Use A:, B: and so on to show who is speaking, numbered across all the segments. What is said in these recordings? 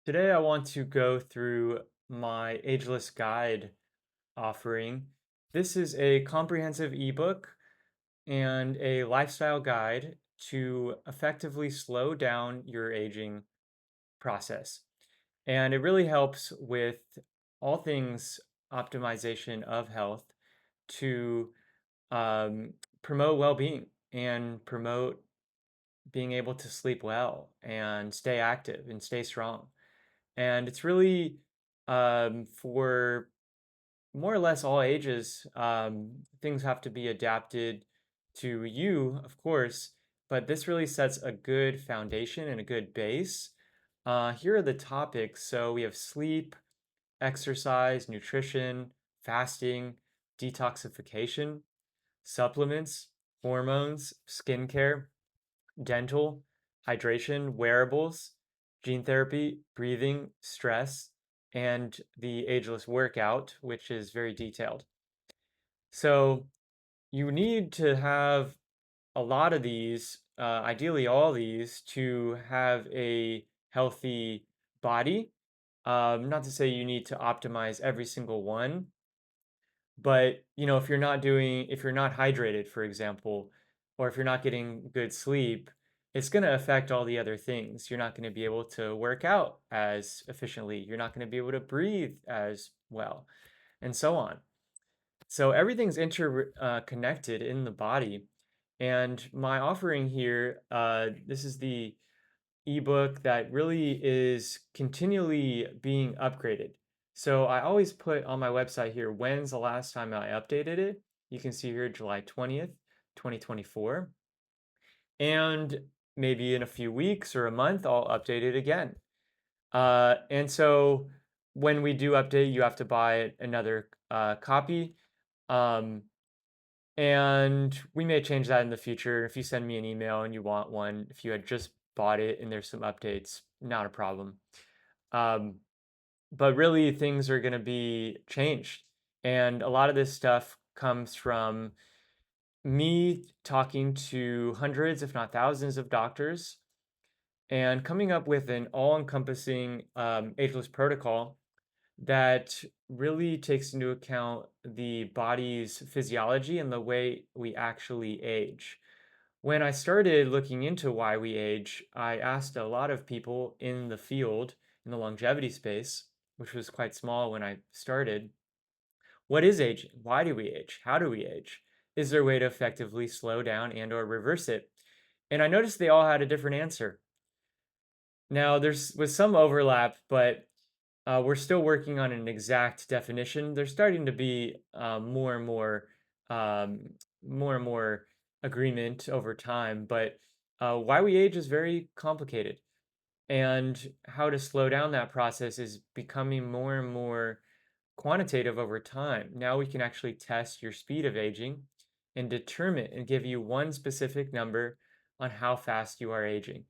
A: Today, I want to go through my Ageless Guide offering. This is a comprehensive ebook and a lifestyle guide to effectively slow down your aging process. And it really helps with all things optimization of health to um, promote well being and promote being able to sleep well and stay active and stay strong. And it's really for more or less all ages. Things have to be adapted to you, of course, but this really sets a good foundation and a good base. Here are the topics. So we have sleep, exercise, nutrition, fasting, detoxification, supplements, hormones, skincare, dental, hydration, wearables, gene therapy, breathing, stress, and the ageless workout, which is very detailed. So you need to have a lot of these, ideally all these, to have a healthy body. Not to say you need to optimize every single one, but if you're not hydrated, for example, or if you're not getting good sleep, it's going to affect all the other things. You're not going to be able to work out as efficiently. You're not going to be able to breathe as well, and so on. So everything's interconnected in the body. And my offering here, this is the ebook that really is continually being upgraded. So I always put on my website here, when's the last time I updated it? You can see here July 20th, 2024. And maybe in a few weeks or a month, I'll update it again. And so when we do update, you have to buy another copy. Um, and we may change that in the future. If you send me an email and you want one, if you had just bought it and there's some updates, not a problem. Um, but really, things are going to be changed. And a lot of this stuff comes from me talking to hundreds, if not thousands, of doctors and coming up with an all encompassing ageless protocol that really takes into account the body's physiology and the way we actually age. When I started looking into why we age, I asked a lot of people in the field, in the longevity space, which was quite small when I started. What is aging? Why do we age? How do we age? Is there a way to effectively slow down and or reverse it? And I noticed they all had a different answer. Now, there's was some overlap, but we're still working on an exact definition. There's starting to be um, more and more agreement over time, but why we age is very complicated, and how to slow down that process is becoming more and more quantitative over time. Now we can actually test your speed of aging and determine and give you one specific number on how fast you are aging.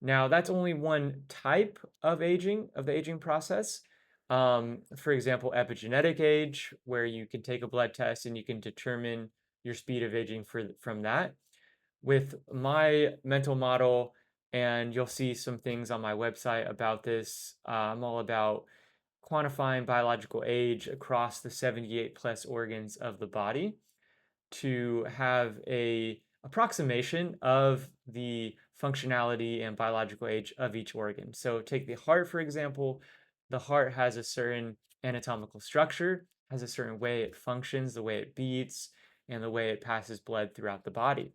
A: Now, that's only one type of aging, of the aging process. For example, epigenetic age, where you can take a blood test and you can determine your speed of aging from that. With my mental model, and you'll see some things on my website about this, I'm all about quantifying biological age across the 78 plus organs of the body to have a approximation of the functionality and biological age of each organ. So take the heart, for example. The heart has a certain anatomical structure, has a certain way it functions, the way it beats, and the way it passes blood throughout the body.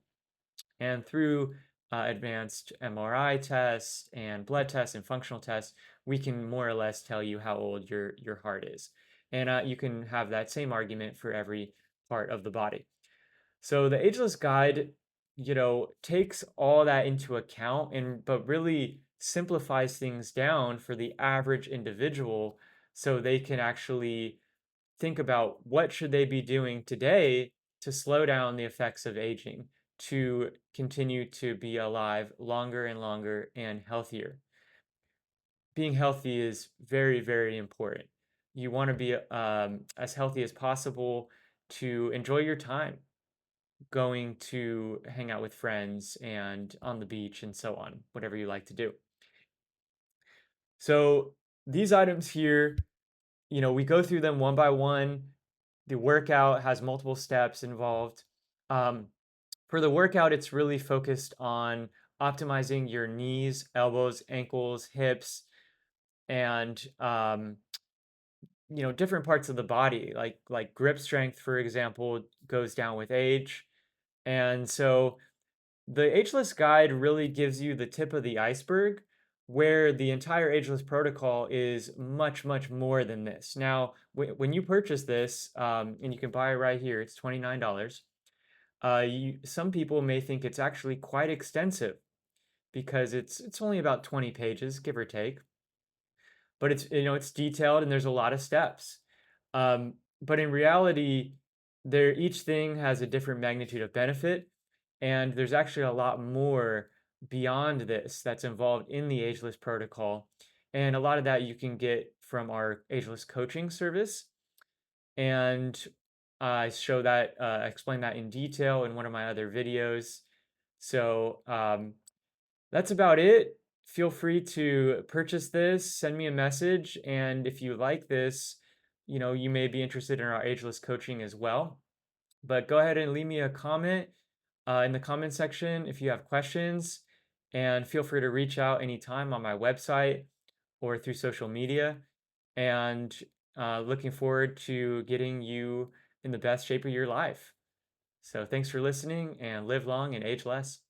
A: And through advanced MRI tests and blood tests and functional tests, we can more or less tell you how old your heart is. And you can have that same argument for every part of the body. So the Ageless Guide, takes all that into account and but really simplifies things down for the average individual so they can actually think about what should they be doing today to slow down the effects of aging, to continue to be alive longer and longer and healthier. Being healthy is very, very important. You want to be as healthy as possible to enjoy your time going to hang out with friends and on the beach and so on, whatever you like to do. So These items here, we go through them one by one. The workout has multiple steps involved. Um, for the workout, it's really focused on optimizing your knees, elbows, ankles, hips, and different parts of the body, like grip strength, for example, goes down with age. And so the Ageless Guide really gives you the tip of the iceberg, where the entire Ageless protocol is much, much more than this. Now, when you purchase this, and you can buy it right here, it's $29. Some people may think it's actually quite extensive because it's only about 20 pages, give or take, but it's detailed and there's a lot of steps. But in reality, each thing has a different magnitude of benefit, and there's actually a lot more beyond this that's involved in the Ageless protocol. And a lot of that you can get from our Ageless coaching service. And I show that, explain that in detail in one of my other videos. So that's about it. Feel free to purchase this, send me a message, and if you like this, you may be interested in our Ageless coaching as well. But go ahead and leave me a comment in the comment section if you have questions, and feel free to reach out anytime on my website or through social media. And looking forward to getting you in the best shape of your life. So thanks for listening, and live long and age less.